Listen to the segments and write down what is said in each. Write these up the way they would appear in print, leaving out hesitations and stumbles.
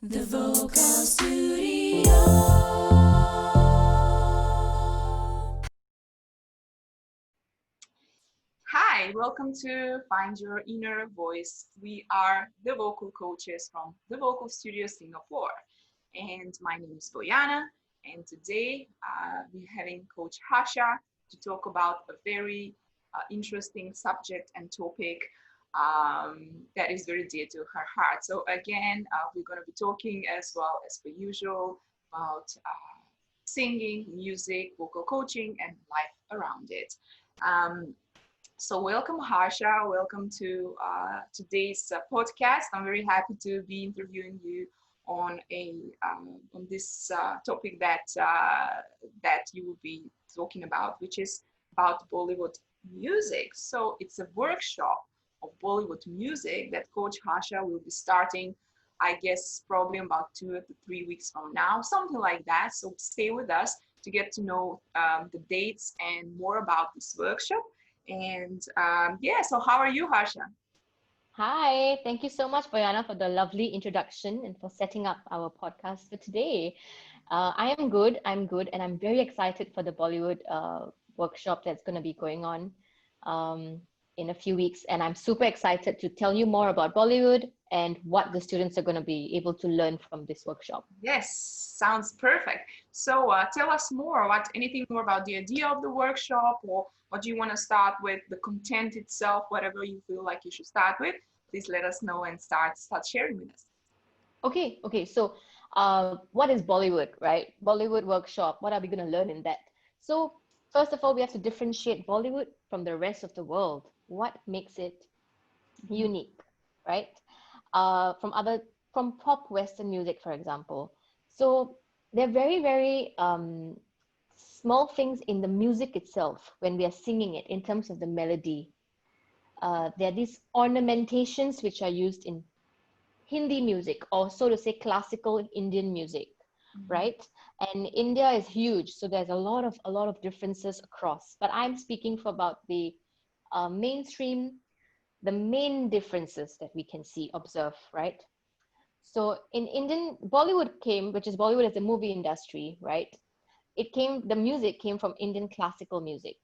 The Vocal Studio. Hi, welcome to Find Your Inner Voice. We are the vocal coaches from the Vocal Studio Singapore. And my name is Boyana. And today we're having Coach Harsha to talk about a very interesting subject and topic that is very dear to her heart. So again, we're going to be talking as well as per usual about singing, music, vocal coaching, and life around it. So welcome, Harsha. Welcome to today's podcast. I'm very happy to be interviewing you on on this topic that you will be talking about, which is about Bollywood music. So it's a workshop of Bollywood music that Coach Harsha will be starting, I guess, probably about 2 to 3 weeks from now, something like that. So stay with us to get to know the dates and more about this workshop. And so how are you, Harsha? Hi, thank you so much, Boyana, for the lovely introduction and for setting up our podcast for today. I am good, and I'm very excited for the Bollywood workshop that's going to be going on in a few weeks. And I'm super excited to tell you more about Bollywood and what the students are going to be able to learn from this workshop. Yes, sounds perfect. So tell us more, anything more about the idea of the workshop, or what do you want to start with, the content itself, whatever you feel like you should start with. Please let us know and start sharing with us. Okay. So what is Bollywood, right? Bollywood workshop, what are we going to learn in that? So first of all, we have to differentiate Bollywood from the rest of the world. What makes it unique, right? From pop Western music, for example. So they're very, very small things in the music itself when we are singing it in terms of the melody. There are these ornamentations which are used in Hindi music, or so to say classical Indian music, right? And India is huge, so there's a lot of differences across. But I'm speaking for about the mainstream, the main differences that we can observe, right? So in Indian, Bollywood came, which is Bollywood as a movie industry, right? The music came from Indian classical music.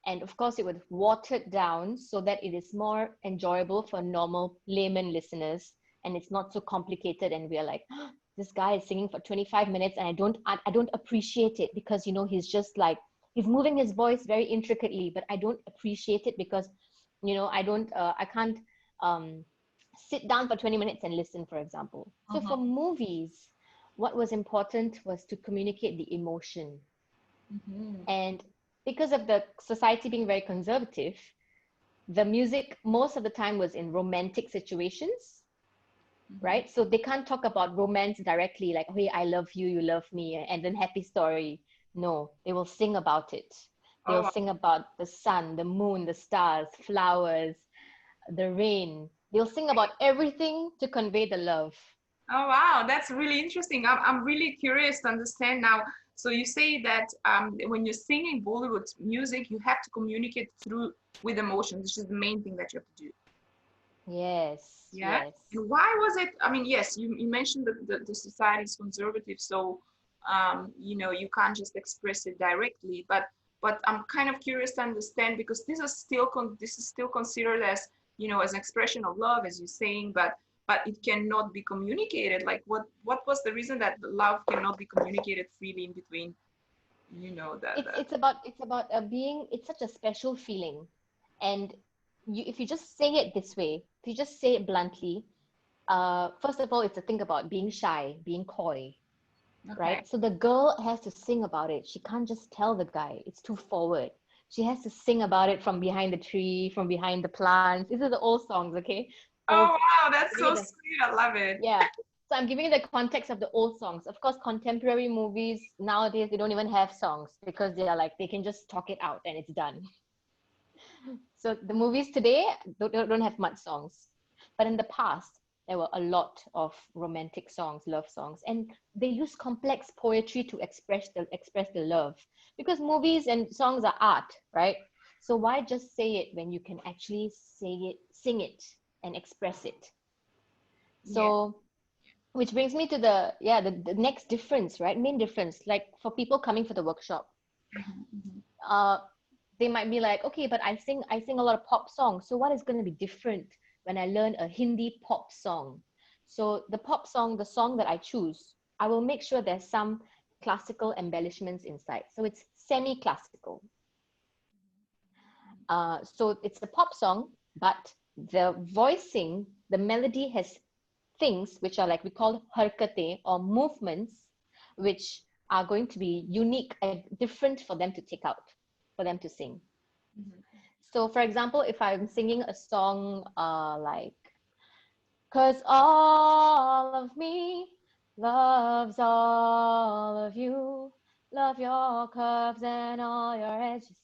And of course, it was watered down so that it is more enjoyable for normal layman listeners. And it's not so complicated. And we are like, oh, this guy is singing for 25 minutes and I don't appreciate it because, he's just like, he's moving his voice very intricately, but I don't appreciate it because, I can't sit down for 20 minutes and listen, for example. So for movies, what was important was to communicate the emotion. And because of the society being very conservative, the music most of the time was in romantic situations, right? So they can't talk about romance directly, like, hey, I love you, you love me, and then happy story. No, they will sing about it. They'll sing about the sun, the moon, the stars, flowers, the rain. They'll sing about everything to convey the love. Oh, wow, that's really interesting. I'm really curious to understand now. So you say that when you're singing Bollywood music, you have to communicate with emotion, which is the main thing that you have to do. Yes. Yeah. And why was it? I mean, yes, you mentioned that the society is conservative, so you can't just express it directly. But I'm kind of curious to understand, because this is still considered as as an expression of love, as you're saying, but it cannot be communicated. Like, what was the reason that love cannot be communicated freely in between? It's about being. It's such a special feeling, and if you just say it this way, if you just say it bluntly, first of all, it's a thing about being shy, being coy, right? So the girl has to sing about it. She can't just tell the guy. It's too forward. She has to sing about it from behind the tree, from behind the plants. These are the old songs, okay? Oh, wow, that's so sweet. I love it. Yeah. So I'm giving you the context of the old songs. Of course, contemporary movies nowadays, they don't even have songs because they are like, they can just talk it out and it's done. So the movies today don't have much songs. But in the past, there were a lot of romantic songs, love songs, and they use complex poetry to express the love. Because movies and songs are art, right? So why just say it when you can actually say it, sing it, and express it? So which brings me to the next difference, right? Main difference, like for people coming for the workshop, Mhm. uh, they might be like, okay, but I sing a lot of pop songs. So what is going to be different when I learn a Hindi pop song? So the pop song, the song that I choose, I will make sure there's some classical embellishments inside. So it's semi-classical. So it's a pop song, but the voicing, the melody has things which are like we call harkate or movements, which are going to be unique and different for them to take out, for them to sing. Mhm. So, for example, if I'm singing a song like, "Cause all of me loves all of you, love your curves and all your edges,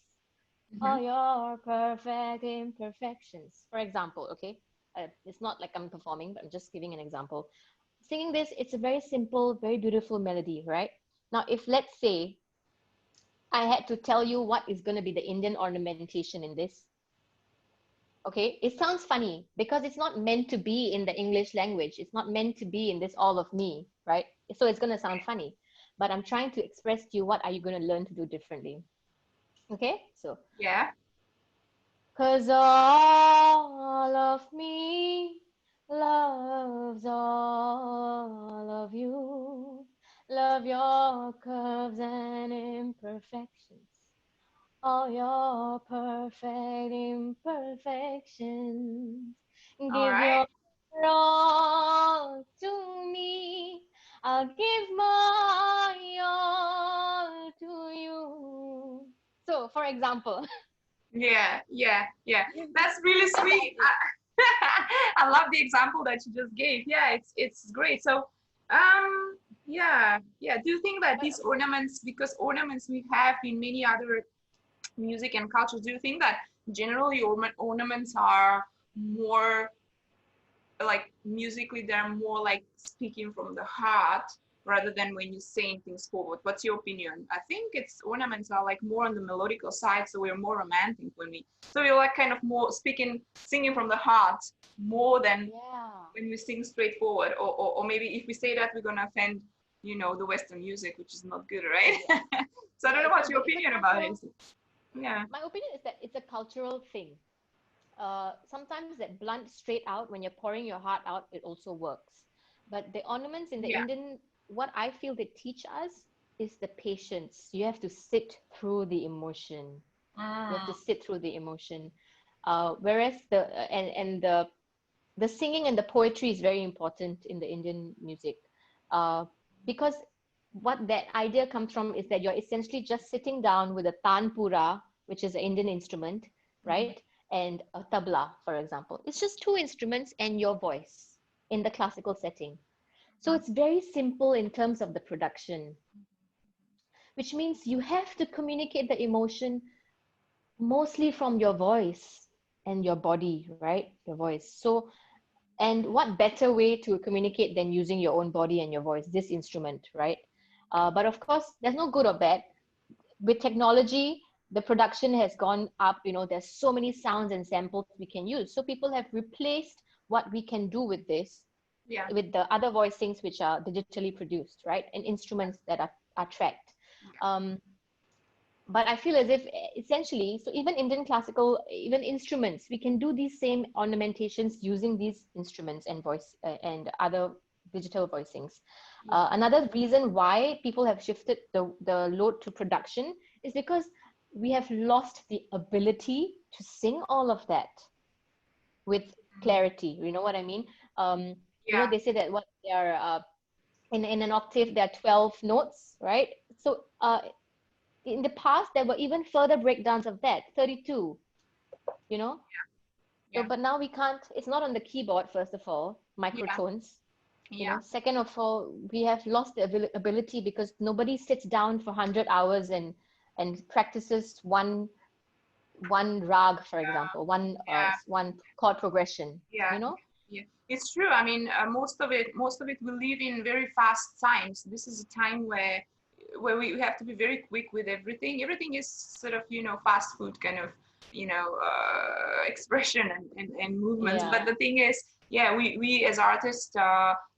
all Mhm. your perfect imperfections." For example, okay? It's not like I'm performing, but I'm just giving an example. Singing this, it's a very simple, very beautiful melody, right? Now, if let's say I had to tell you what is going to be the Indian ornamentation in this, okay, it sounds funny because it's not meant to be in the English language. It's not meant to be in this all of me, right? So it's going to sound funny. But I'm trying to express to you what are you going to learn to do differently. Okay? So, Yeah. 'cause all of me loves all of you. Love your curves and imperfections. All your perfect imperfections. All Give right. your all to me. I'll give my all to you. So, for example, Yeah, yeah, yeah. That's really that's sweet. it. I love the example that you just gave. Yeah, it's great. So, yeah, yeah. Do you think that But these ornaments, because ornaments we have in many other music and cultures, do you think that generally ornaments are more like musically they're more like speaking from the heart rather than when you're saying things forward? What's your opinion? I think it's ornaments are like more on the melodical side, so we're more romantic when we so we're like kind of more speaking singing from the heart more than yeah, when we sing straightforward, or maybe if we say that we're gonna offend, the Western music, which is not good, right? yeah, So I don't yeah. know It's what's a your it's a opinion about it. cultural. Yeah. My opinion is that it's a cultural thing. Sometimes that blunt straight out when you're pouring your heart out, it also works. But the ornaments in the Yeah. Indian, what I feel they teach us is the patience. You have to sit through the emotion. You have to Mm, sit through the emotion. Whereas the singing and the poetry is very important in the Indian music, uh, because what that idea comes from is that you're essentially just sitting down with a tanpura, which is an Indian instrument, mhm, right? And a tabla, for example. It's just two instruments and your voice in the classical setting. So mhm. it's very simple in terms of the production, which means you have to communicate the emotion mostly from your voice and your body, right? Your voice. So, and what better way to communicate than using your own body and your voice, this instrument, right? But of course, there's no good or bad. With technology, the production has gone up. There's so many sounds and samples we can use. So people have replaced what we can do with this Yeah. with the other voicings which are digitally produced, right? And instruments that are tracked. Yeah. Um, but I feel as if essentially, so even Indian classical, even instruments, we can do these same ornamentations using these instruments and voice and other digital voicings. Yeah. Another reason why people have shifted the load to production is because we have lost the ability to sing all of that with Mm, clarity. You know what I mean? Um, yeah. they say that what they are in an octave, there are 12 notes, right? So in the past there were even further breakdowns of that, 32, you know. So Yeah. but now we can't, it's not on the keyboard. First of all, Yeah. microtones, Yeah. second of all, we have lost the ability because nobody sits down for 100 hours and practices one rag, for example, Yeah. one chord progression, Yeah. you know. Yeah. It's true. I mean, most of it, we live in very fast times. This is a time where we have to be very quick with everything. Everything is sort of, fast food kind of, expression and movements. Yeah, But the thing is, yeah, we as artists,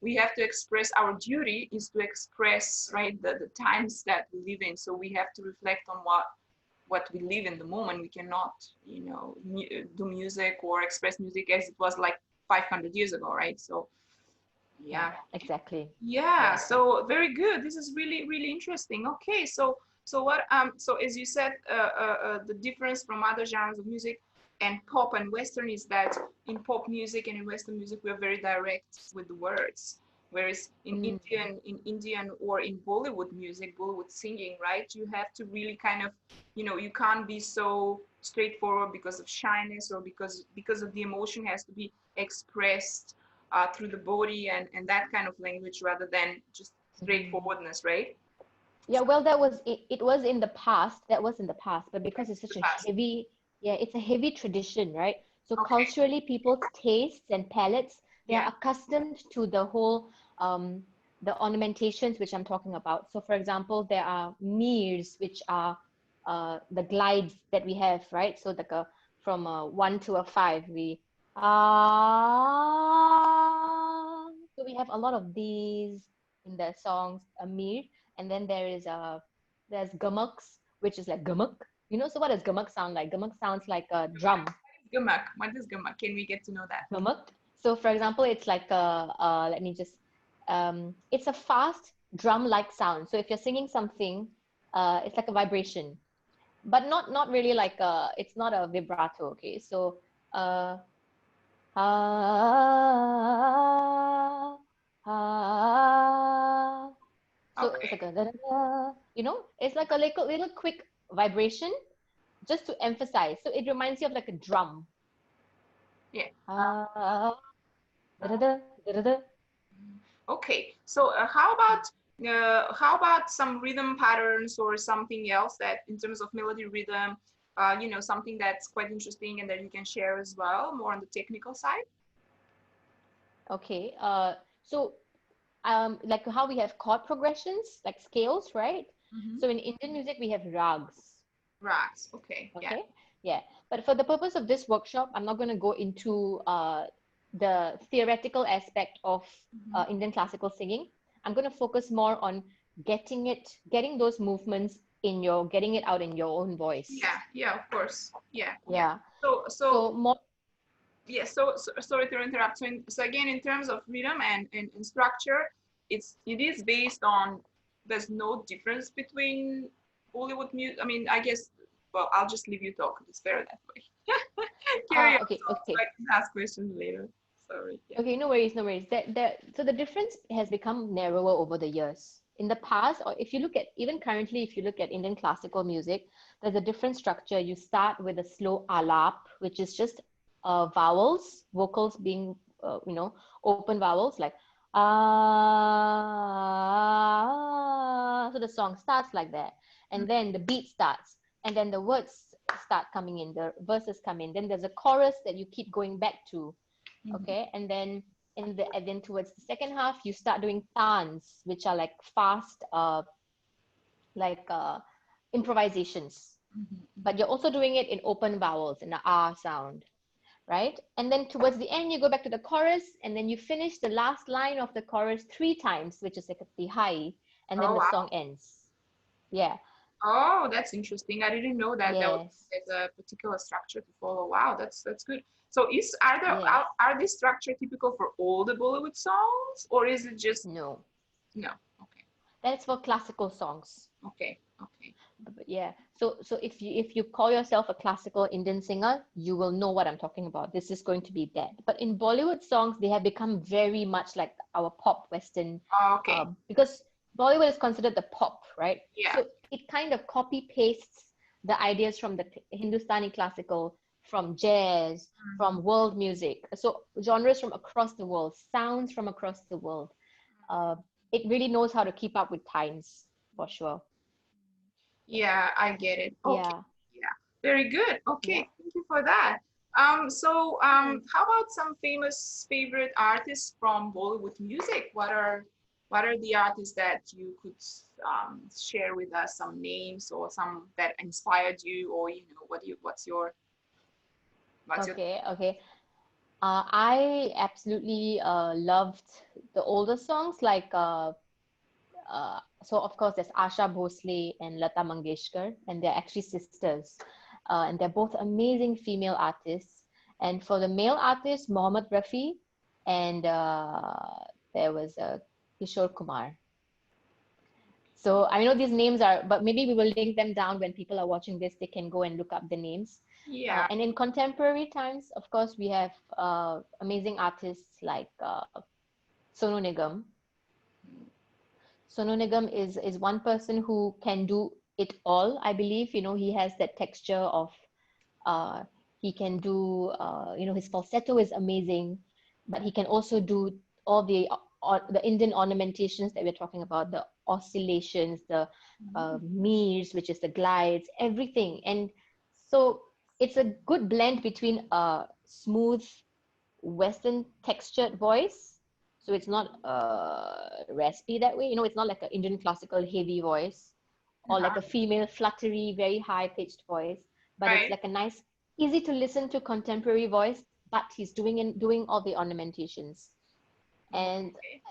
we have to express, our duty is to express, right, the times that we live in. So we have to reflect on what we live in the moment. We cannot, do music or express music as it was like 500 years ago, right? So Yeah, yeah. exactly. Yeah, Yeah. so very good. This is really, really interesting. Okay, so as you said, the difference from other genres of music and pop and Western is that in pop music and in Western music we are very direct with the words, whereas in Mm. Indian or in Bollywood music, Bollywood singing, right? You have to really kind of, you can't be so straightforward because of shyness or because of the emotion has to be expressed through the body and that kind of language rather than just straightforwardness, right? Yeah, So well, that was it, it was in the past. That was in the past, but because it's the such a past. heavy, yeah, it's a heavy tradition, right? So Okay. culturally, people's tastes and palates, they are Yeah. accustomed to the whole the ornamentations which I'm talking about. So for example, there are meers, which are the glides that we have, right? So like from a 1 to a 5, we so we have a lot of these in the songs, a mir, and then there's gamuks, which is like gamuk. So what does gamuk sound like? Gamuk sounds like a drum. Gamak. What is gamak? Can we get to know that? Gamuk. So for example, it's like let me just it's a fast drum-like sound. So if you're singing something, it's like a vibration, but not really like it's not a vibrato. Okay, so uh ah, ah. So it's Okay. like a da, da, da, it's like a little quick vibration just to emphasize. So it reminds you of like a drum. Yeah. Ah, da, da, da, da, da, da. Okay. So how about some rhythm patterns or something else that in terms of melody rhythm, something that's quite interesting and that you can share as well, more on the technical side? Okay. So like how we have chord progressions, like scales, right? Mm-hmm. So in Indian music, we have rags. Rags. Okay. Yeah. Okay. Yeah. But for the purpose of this workshop, I'm not going to go into the theoretical aspect of Mm-hmm. Indian classical singing. I'm going to focus more on getting those movements getting it out in your own voice. Yeah. Yeah. Of course. Yeah. Yeah. Yeah. So So more. yeah, so sorry to interrupt. So again, in terms of rhythm and structure, it is based on, there's no difference between Bollywood music. I mean, I guess, well, I'll just leave you talk. It's better that way. Carry on, Okay. so Okay. I can ask questions later. Sorry. Yeah. Okay, no worries, no worries. So the difference has become narrower over the years. In the past, or if you look at even currently, if you look at Indian classical music, there's a different structure. You start with a slow alap, which is just vowels, vocals being, open vowels like ah. So the song starts like that, and then the beat starts, and then the words start coming in, the verses come in. Then there's a chorus that you keep going back to. Mhm. Okay, and then towards the second half you start doing tans, which are like fast like improvisations, Mhm. but you're also doing it in open vowels in the ah sound, right? And then towards the end you go back to the chorus, and then you finish the last line of the chorus 3 times, which is like a tihai, and then Oh the wow. song ends. Yeah. Oh, that's interesting. I didn't know that Yes. there's a particular structure to follow. Wow, that's good. So are there Yes. are this structure typical for all the Bollywood songs, or is it just No, no? Okay, that's for classical songs. okay, okay. But yeah, so if you call yourself a classical Indian singer, you will know what I'm talking about. This is going to be that. But in Bollywood songs, they have become very much like our pop Western, Okay. because Bollywood is considered the pop, right? Yeah. So it kind of copy pastes the ideas from the Hindustani classical, from jazz, Mhm. from world music. So genres from across the world, sounds from across the world. Uh, it really knows how to keep up with times for sure. Yeah, I get it. Okay. Yeah. Yeah. Very good. Yeah. Okay, thank you for that. So Nice. how about some famous favorite artists from Bollywood music? What are the artists that you could share with us? Some names or some that inspired you, or what's your Okay, okay. I absolutely loved the older songs so of course there's Asha Bhosle and Lata Mangeshkar, and they're actually sisters, and they're both amazing female artists. And for the male artists, Mohammed Rafi and there was Kishore Kumar. So I know these names are, but maybe we will link them down when people are watching this. They can go and look up the names. Yeah. And in contemporary times, of course, we have amazing artists like Sonu Nigam. Sonu Nigam is one person who can do it all, I believe. He has that texture of, uh, he can do, his falsetto is amazing, but he can also do all the Indian ornamentations that we're talking about, the oscillations, the meers, which is the glides, everything. And so it's a good blend between a smooth Western textured voice. So it's not raspy that way. It's not like an Indian classical heavy voice or like Uh-huh. a female fluttery, very high pitched voice, but it's Right. like a nice, easy to listen to contemporary voice, but he's doing all the ornamentations. And Okay.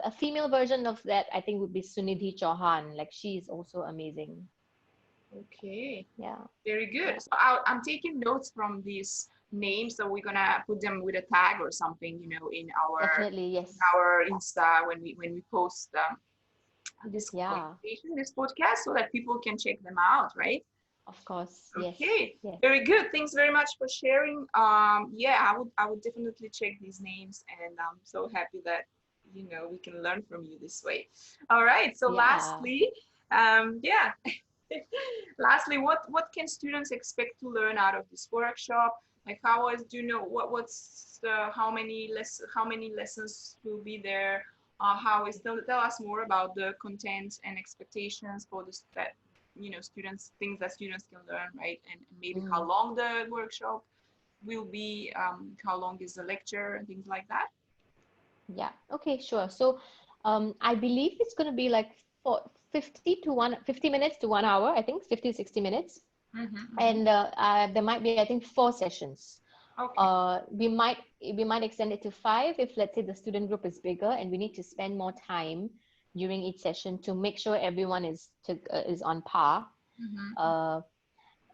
a female version of that, I think, would be Sunidhi Chauhan. Like, she's also amazing. Okay. Yeah. Very good. Yeah. So I'm taking notes from these names, so we're gonna put them with a tag or something, in our Definitely, yes. Insta when we post this Yeah, conversation, this podcast, so that people can check them out, right? of course. Yes. Okay, Yes. very good. Thanks very much for sharing. Yeah, I would definitely check these names, and I'm so happy that we can learn from you this way. All right. So Yeah. lastly, yeah. Lastly, what can students expect to learn out of this workshop? Like, do you know what's how many lessons will be there? How is tell us more about the content and expectations for this that students things that students can learn, right? And maybe how Mm. long the workshop will be, how long is the lecture and things like that. Yeah. Okay, sure. So, I believe it's going to be like for 50 minutes to 1 hour, I think 50 to 60 minutes. Mm-hmm. And there might be, I think, 4 sessions. Okay. We might extend it to 5 if, let's say, the student group is bigger and we need to spend more time during each session to make sure everyone is on par. Mm-hmm. Uh,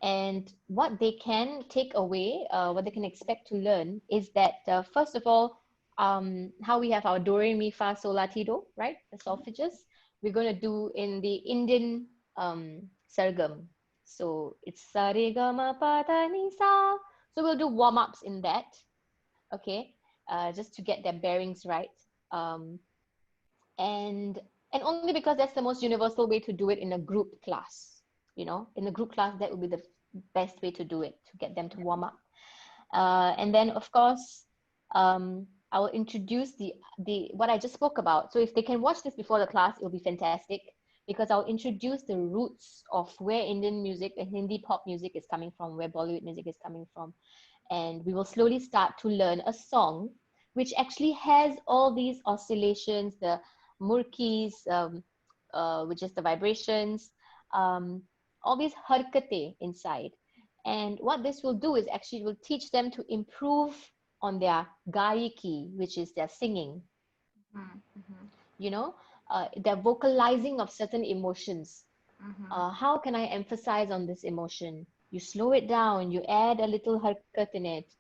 and what they can take away, what they can expect to learn is that, first of all, how we have our do, re, mi, fa, sol, la, ti, do, right? The solfeges. We're going to do in the Indian sargam. So it's sa, re, ga, ma, pa, da, ni, sa. So we'll do warm-ups in that, okay? Just to get their bearings right. Um, and and only because that's the most universal way to do it in a group class. In a group class, that would be the best way to do it, to get them to warm up. And then, of course, I will introduce the what I just spoke about. So if they can watch this before the class, it will be fantastic, because I'll introduce the roots of where Indian music and Hindi pop music is coming from, where Bollywood music is coming from. And we will slowly start to learn a song which actually has all these oscillations, the murkis, which is the vibrations, um, all these harkate inside. And what this will do is actually will teach them to improve on their gayiki, which is their singing, Mm-hmm. you know, their vocalizing of certain emotions. Mm-hmm. How can I emphasize on this emotion? You slow it down, you add a little harkat in it,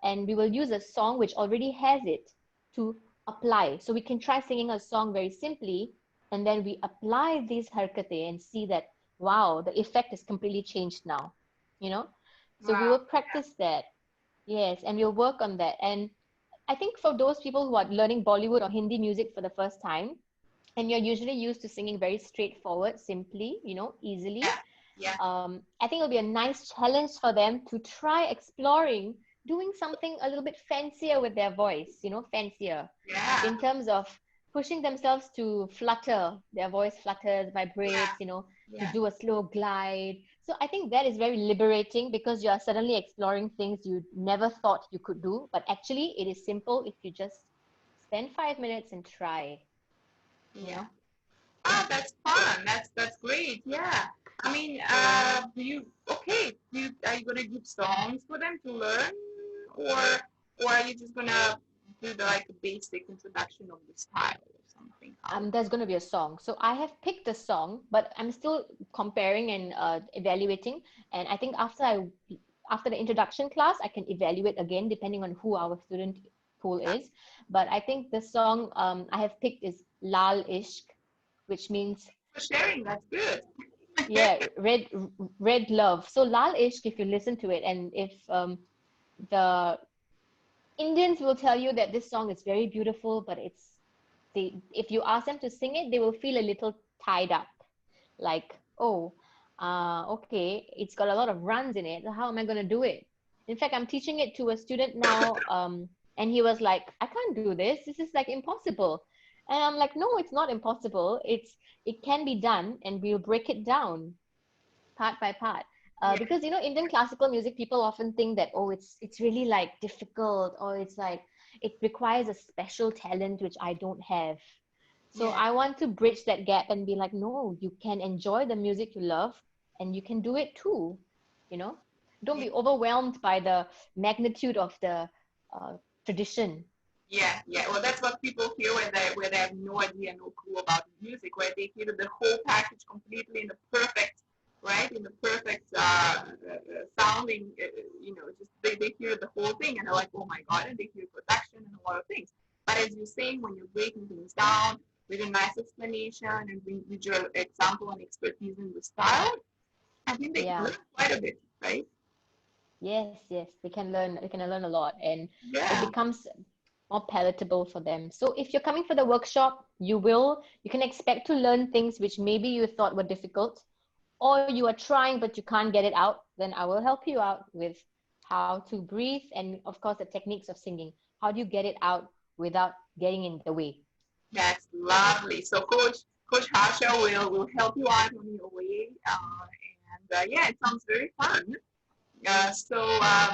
and we will use a song which already has it to apply. So we can try singing a song very simply, and then we apply these harkate and see that, wow, the effect is completely changed now, you know? So we Wow. will practice that. Yes, and we'll work on that. And I think for those people who are learning Bollywood or Hindi music for the first time, and you're usually used to singing very straightforward, simply, easily, Yeah. Yeah. I think it'll be a nice challenge for them to try exploring doing something a little bit fancier with their voice, fancier Yeah. in terms of pushing themselves to flutter, their voice flutters, Yeah. vibrates, to Yeah. do a slow glide. So I think that is very liberating, because you are suddenly exploring things you never thought you could do. But actually, it is simple if you just spend 5 minutes and try, you Yeah. know? Oh, that's fun. That's great. Yeah. I mean, do you okay? Are you gonna give songs for them to learn, or or are you just gonna do the like basic introduction of the style or something? There's going to be a song. So I have picked a song, but I'm still comparing and evaluating. And I think after the introduction class, I can evaluate again depending on who our student pool is. But I think the song I have picked is Lal Ishq, which means For sharing, that's good. yeah, red love. So Lal Ishq, if you listen to it, and if the Indians will tell you that this song is very beautiful, but if you ask them to sing it, they will feel a little tied up. Like, oh, okay, it's got a lot of runs in it. How am I going to do it? In fact, I'm teaching it to a student now, and he was like, I can't do this. This is like impossible. And I'm like, no, it's not impossible. It can be done, and we'll break it down part by part. Because Indian classical music, people often think that, oh, it's really like difficult, or it's like it requires a special talent which I don't have. So Yeah. I want to bridge that gap and be like, no, you can enjoy the music you love, and you can do it too. Don't be overwhelmed by the magnitude of the tradition. Yeah, yeah. Well, that's what people hear where they have no idea, no clue about music, where they hear the whole package completely in the perfect, right, in the perfect sounding. Just they hear the whole thing and they're like, oh my god, and they hear production and a lot of things. But as you're saying, when you're breaking things down with a nice explanation and with your example and expertise in the style, I think they can Yeah. learn quite a bit, right? Yes, they can learn a lot, and it Yeah. becomes more palatable for them. So if you're coming for the workshop, you can expect to learn things which maybe you thought were difficult, or you are trying but you can't get it out. Then I will help you out with how to breathe, and of course the techniques of singing. How do you get it out without getting in the way? That's lovely. So Coach Harsha will help you out on your way, and yeah, it sounds very fun.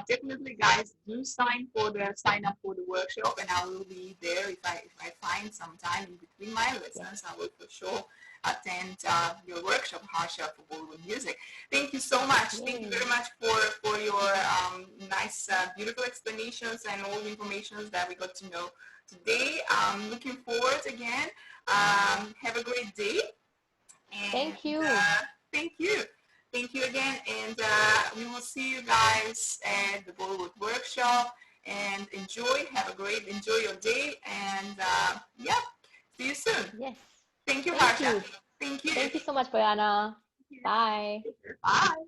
Definitely, guys, do sign up for the workshop, and I will be there if I find some time in between my Yeah. lessons. I will for sure attend your workshop, Harsha, for Bollywood music. Thank you so much. Thank you Yay. very much for your nice, beautiful explanations and all the information that we got to know today. Looking forward again. Have a great day. And Thank you. thank you. Thank you again. And we will see you guys at the Bollywood workshop. And enjoy your day. And yeah, see you soon. Yes. Thank you, Thank Harsha. you. Thank you. Thank you so much, Boyana. Bye. Bye.